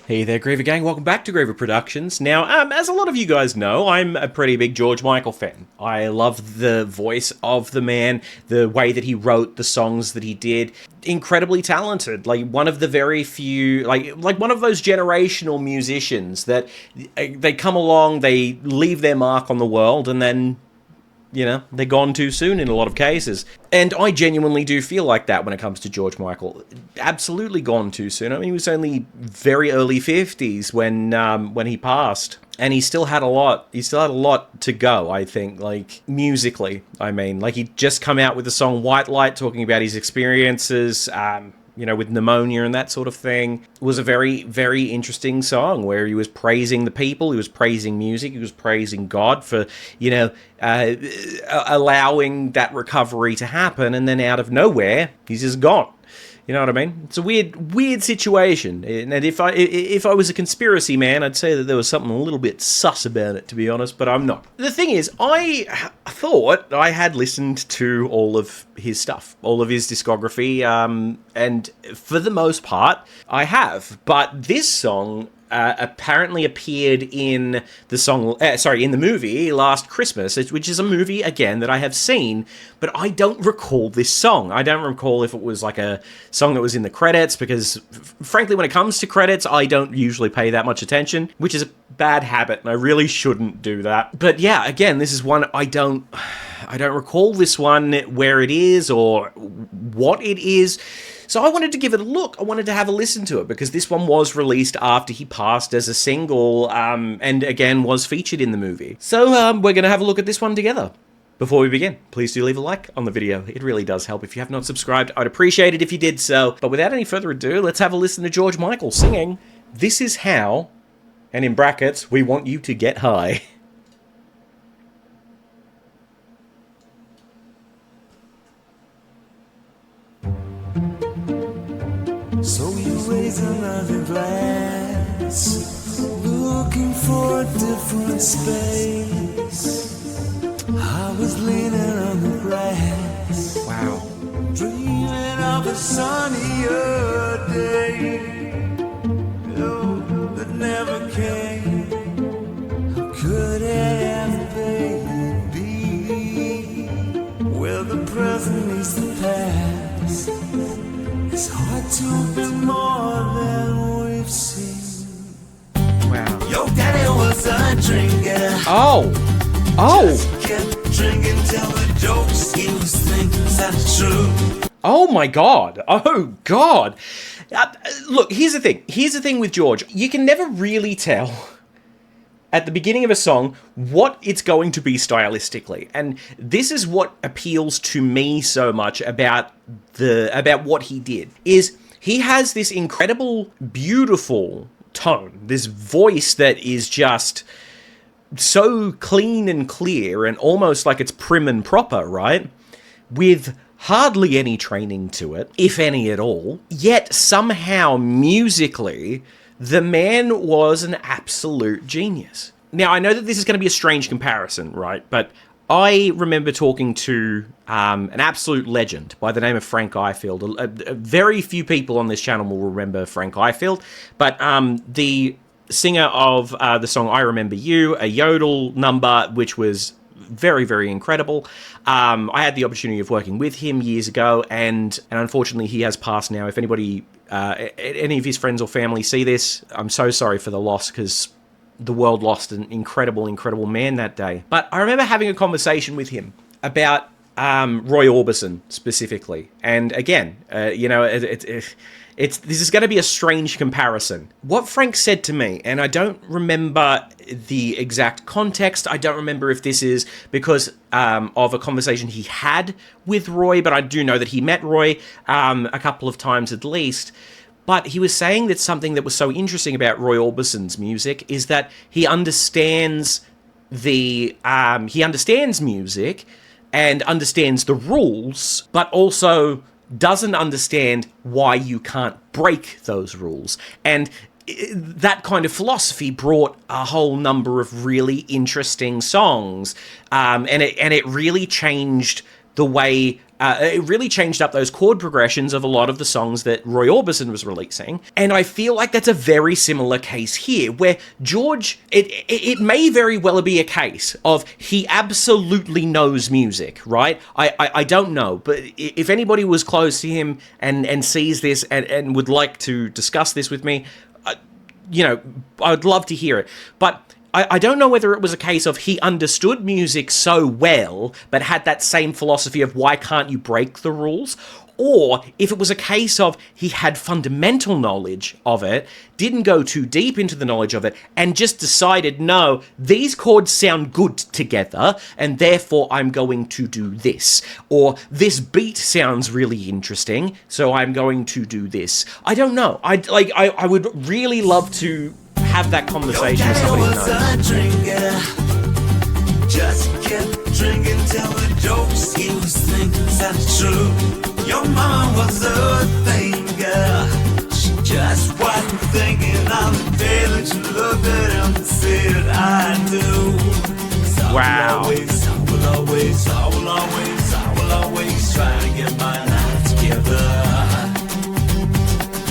Hey there, Griever Gang. Welcome back to Griever Productions. Now, as a lot of you guys know, I'm a pretty big George Michael fan. I love the voice of the man, the way that he wrote the songs that he did. Incredibly talented. Like, one of the very few, like one of those generational musicians that they come along, they leave their mark on the world, and then they're gone too soon in a lot of cases. And I genuinely do feel like that when it comes to George Michael. Absolutely gone too soon. I mean, he was only very early 50s when he passed. And he still had a lot to go, I think, like, musically. I mean, like, he'd just come out with the song White Light, talking about his experiences, with pneumonia and that sort of thing. It was a very, very interesting song where he was praising the people, he was praising music, he was praising God for, allowing that recovery to happen, and then out of nowhere, he's just gone. You know what I mean? It's a weird situation. And if I was a conspiracy man, I'd say that there was something a little bit sus about it, to be honest, but I'm not. The thing is, I thought I had listened to all of his stuff, all of his discography, and for the most part, I have. But this song apparently appeared in the movie Last Christmas, which is a movie, again, that I have seen, but I don't recall this song. I don't recall if it was like a song that was in the credits, because frankly, when it comes to credits, I don't usually pay that much attention, which is a bad habit, and I really shouldn't do that. But yeah, again, this is one I don't recall this one, where it is or what it is. So I wanted to give it a look. I wanted to have a listen to it, because this one was released after he passed as a single, and again was featured in the movie. So we're going to have a look at this one together. Before we begin, please do leave a like on the video. It really does help. If you have not subscribed, I'd appreciate it if you did so. But without any further ado, let's have a listen to George Michael singing This Is How, and in brackets, we want you to get high. So you raise another glass, looking for a different space. I was leaning on the grass, Wow. dreaming of a sunnier day, oh, that never came. How could it have be? Well, the present meets the past. It's hard to be more than we've seen. Wow. Your daddy was a drinker. Oh. Just kept drinking till the jokes he was thinking sounded true. Oh my God. Oh God. Look, here's the thing. Here's the thing with George. You can never really tell at the beginning of a song what it's going to be stylistically. And this is what appeals to me so much about what he did, is he has this incredible, beautiful tone, this voice that is just so clean and clear and almost like it's prim and proper, right? With hardly any training to it, if any at all. Yet somehow musically, the man was an absolute genius. Now, I know that this is going to be a strange comparison, right? But I remember talking to an absolute legend by the name of Frank Ifield. Very few people on this channel will remember Frank Ifield, but the singer of the song I Remember You, a yodel number, which was very, very incredible. I had the opportunity of working with him years ago, and unfortunately he has passed now. If anybody, any of his friends or family see this, I'm so sorry for the loss, because the world lost an incredible, incredible man that day. But I remember having a conversation with him about Roy Orbison specifically. And again, this is going to be a strange comparison. What Frank said to me, and I don't remember the exact context, I don't remember if this is because of a conversation he had with Roy, but I do know that he met Roy a couple of times at least. But he was saying that something that was so interesting about Roy Orbison's music is that he understands music and understands the rules, but also doesn't understand why you can't break those rules. And that kind of philosophy brought a whole number of really interesting songs, and it really changed the way It really changed up those chord progressions of a lot of the songs that Roy Orbison was releasing. And I feel like that's a very similar case here, where George, it may very well be a case of he absolutely knows music, right? I don't know, but if anybody was close to him and sees this and would like to discuss this with me, I would love to hear it. But I don't know whether it was a case of he understood music so well, but had that same philosophy of why can't you break the rules, or if it was a case of he had fundamental knowledge of it, didn't go too deep into the knowledge of it, and just decided, no, these chords sound good together, and therefore I'm going to do this. Or this beat sounds really interesting, so I'm going to do this. I don't know. I would really love to have that conversation with somebody who knows. Just kept drinking till the jokes he was thinking sounded true. Your mama was a thing, girl. She just wasn't thinking on the day that you looked at him and said, I do. Wow. I will always try to get my life together.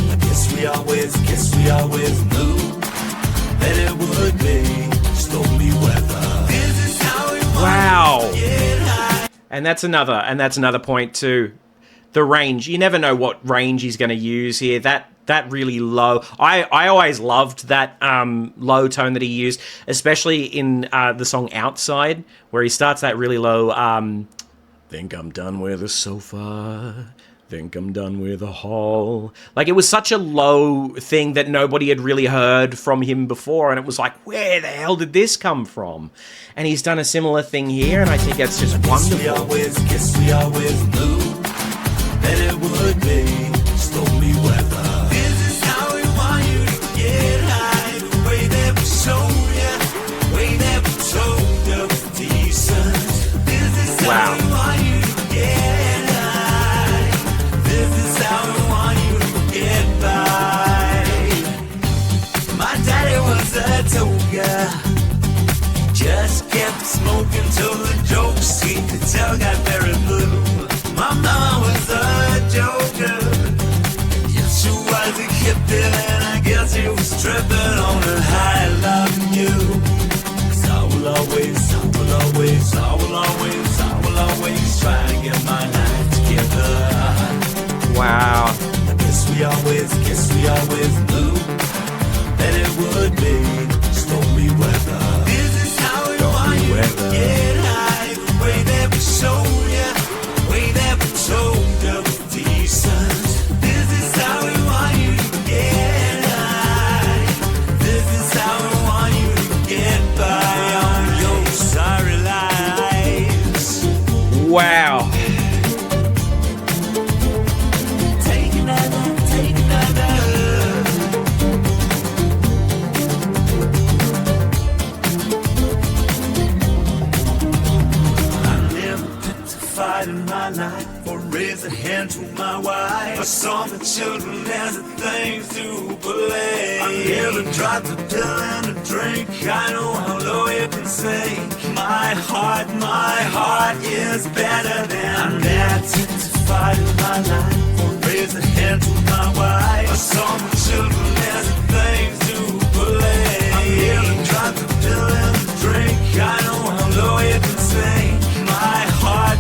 I guess we always knew that it would be stormy weather. This is how we Wow. get high. And that's another point too. The range. You never know what range he's going to use here. That really low. I always loved that low tone that he used, especially in the song Outside, where he starts that really low, think I'm done with the sofa, think I'm done with the hall. Like, it was such a low thing that nobody had really heard from him before, and it was like, where the hell did this come from? And he's done a similar thing here, and I think that's just wonderful. We always knew that it would be stormy weather. This is how we want you to get high, the way that we show you, the way that we told you was decent. This is how we want you to get high. This is how we want you to get by. My daddy was a toga, just kept smoking till the jokes he could tell got very blue. My mama was a joker, yes she was a hippie, and I guess she was tripping on a high loving you. 'Cause I will always try to get my life together. Wow. I guess we always knew that it would be stormy weather. This is how we want you to get high, the way that we show you, the way that we told you was decent. This is how we want you to get high. This is how we want you to get by on your sorry lives. Wow. Take another. In my life, or raise a hand to my wife, or saw the children as the things to play. I never dropped a pill and a drink. I know how low it can sink. My heart is better than that. To fight in my life, or raise a hand to my wife, or saw the children as the things to play. I never dropped a pill and a drink. I know how low it can sink. My heart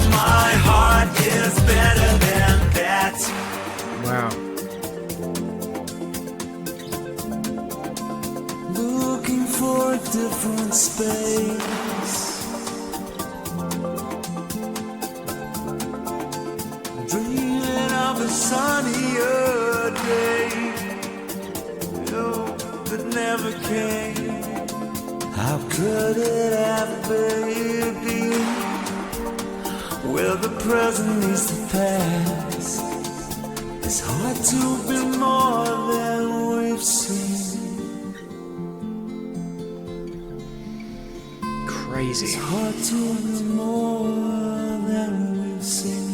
is better than that. Wow. Looking for a different space, dreaming of a sunnier day, that never came. How could it ever be? Where the present meets the past, it's hard to be more than we've seen. Crazy. It's hard to be more than we've seen.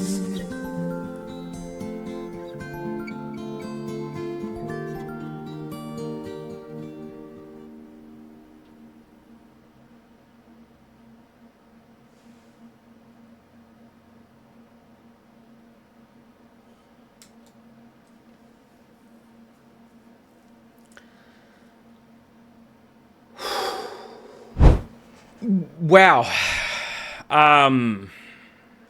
Wow.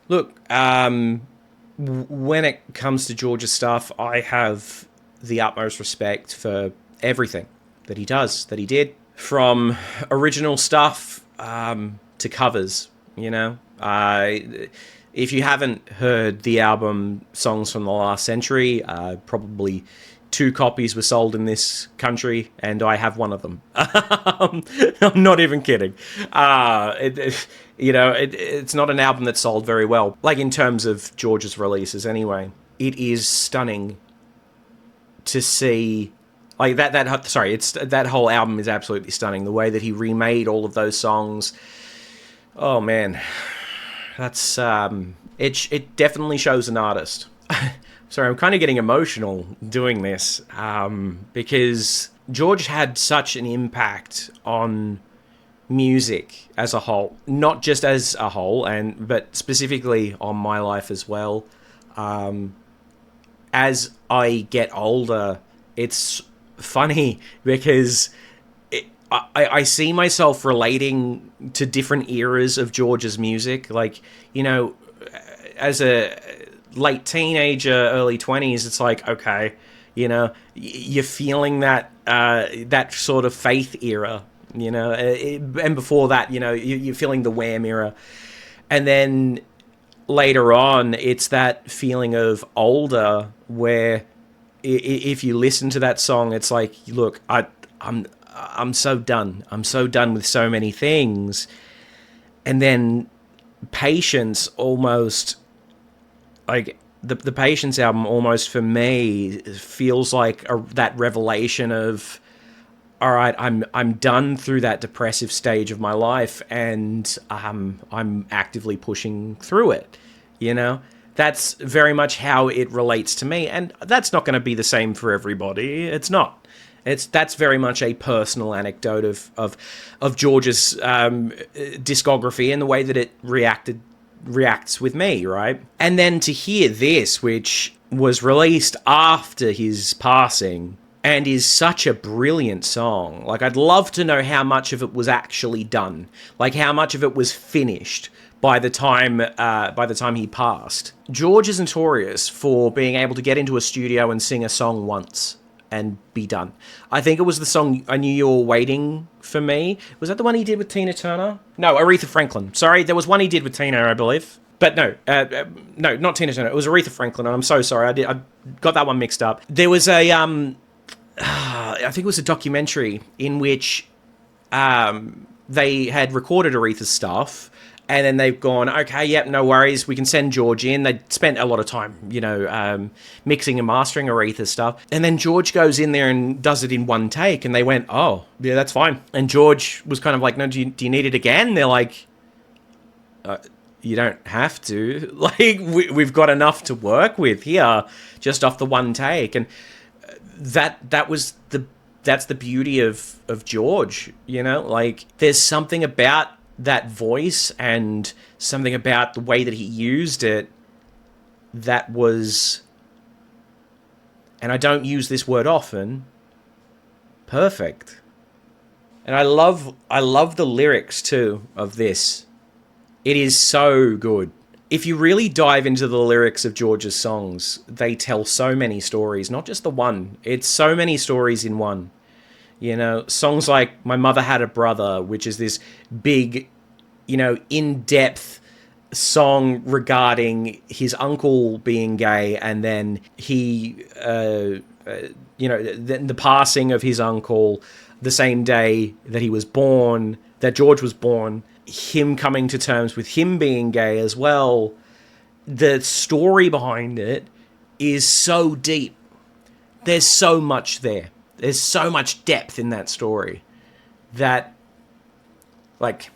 Look, when it comes to George's stuff, I have the utmost respect for everything that he does, that he did, from original stuff to covers, you know. If you haven't heard the album Songs from the Last Century, probably 2 copies were sold in this country, and I have one of them. I'm not even kidding. It's not an album that sold very well, like in terms of George's releases anyway. It is stunning to see, like that whole album is absolutely stunning. The way that he remade all of those songs, oh man, that's it definitely shows an artist. Sorry, I'm kind of getting emotional doing this because George had such an impact on music as a whole, not just as a whole, but specifically on my life as well. As I get older, it's funny because I see myself relating to different eras of George's music. Like, you know, as a late teenager, early 20s, it's like, okay, you know, you're feeling that that sort of Faith era, you know, and before that, you know, you're feeling the Wham era. And then later on, it's that feeling of older where if you listen to that song, it's like, look, I'm so done. I'm so done with so many things. And then Patience almost, like, the Patience album almost for me feels like that revelation of, all right, I'm done through that depressive stage of my life, and I'm actively pushing through it. You know, that's very much how it relates to me, and that's not going to be the same for everybody. It's not. That's very much a personal anecdote of George's discography and the way that it reacts with me, right? And then to hear this, which was released after his passing, and is such a brilliant song. Like, I'd love to know how much of it was actually done, like how much of it was finished by the time he passed. George is notorious for being able to get into a studio and sing a song once and be done. I think it was the song I Knew You Were Waiting for Me. Was that the one he did with Tina Turner? No, Aretha Franklin. Sorry, there was one he did with Tina, I believe. But no, not Tina Turner. It was Aretha Franklin, and I'm so sorry. I got that one mixed up. There was a, I think it was a documentary in which they had recorded Aretha's stuff, and then they've gone, okay, yep, no worries, we can send George in. They spent a lot of time, you know, mixing and mastering Aretha's stuff. And then George goes in there and does it in one take, and they went, oh, yeah, that's fine. And George was kind of like, no, do you need it again? They're like, you don't have to. Like, we've got enough to work with here, just off the one take. And that's the beauty of George, you know? Like, there's something about that voice and something about the way that he used it that was, and I don't use this word often, perfect. And I love the lyrics too of this. It is so good. If you really dive into the lyrics of George's songs, they tell so many stories, not just the one. It's so many stories in one. You know, songs like My Mother Had a Brother, which is this big, you know, in-depth song regarding his uncle being gay, and then he, you know, the passing of his uncle the same day that he was born, that George was born, him coming to terms with him being gay as well. The story behind it is so deep. There's so much there. There's so much depth in that story that, like,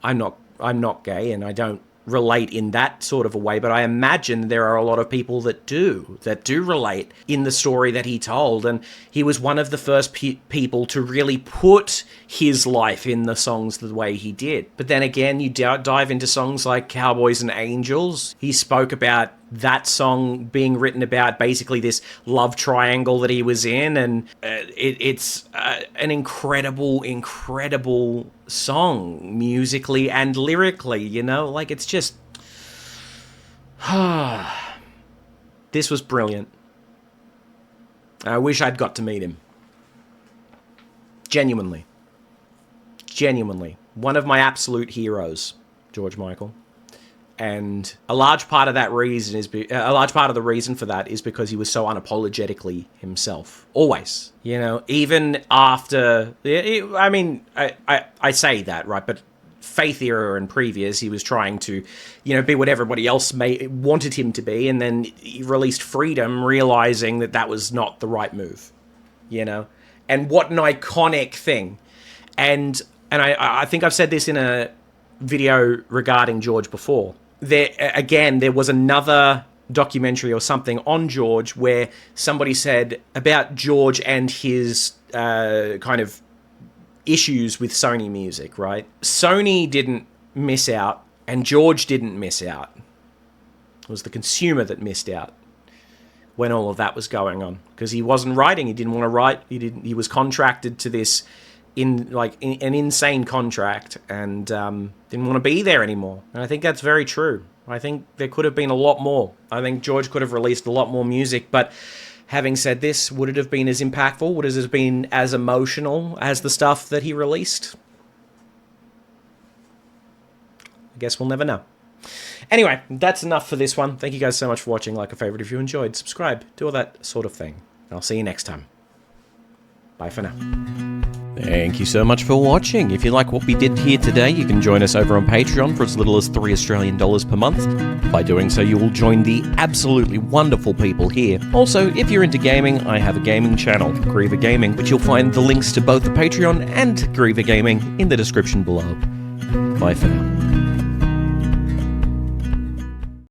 I'm not gay and I don't relate in that sort of a way, but I imagine there are a lot of people that do relate in the story that he told. And he was one of the first people to really put his life in the songs the way he did. But then again, you dive into songs like Cowboys and Angels. He spoke about that song being written about basically this love triangle that he was in, and it's an incredible song, musically and lyrically, you know? Like, it's just... This was brilliant. I wish I'd got to meet him. Genuinely. One of my absolute heroes, George Michael. And a large part of that reason is a large part of the reason for that is because he was so unapologetically himself. Always, you know, even after. I mean, I say that, right? But Faith era and previous, he was trying to, you know, be what everybody else wanted him to be, and then he released Freedom, realizing that that was not the right move, you know. And what an iconic thing. And I think I've said this in a video regarding George before. There was another documentary or something on George where somebody said about George and his kind of issues with Sony Music, right? Sony didn't miss out, and George didn't miss out. It was the consumer that missed out when all of that was going on, because he wasn't writing. He didn't want to write. He was contracted to this an insane contract, and didn't want to be there anymore. And I think that's very true. I think there could have been a lot more. I think George could have released a lot more music, but having said this, would it have been as impactful? Would it have been as emotional as the stuff that he released? I guess we'll never know. Anyway, that's enough for this one. Thank you guys so much for watching. Like a favorite if you enjoyed. Subscribe. Do all that sort of thing. I'll see you next time. Bye for now. Thank you so much for watching. If you like what we did here today, you can join us over on Patreon for as little as $3 Australian per month. By doing so, you will join the absolutely wonderful people here. Also, if you're into gaming, I have a gaming channel, Griever Gaming, which you'll find the links to both the Patreon and Griever Gaming in the description below. Bye for now.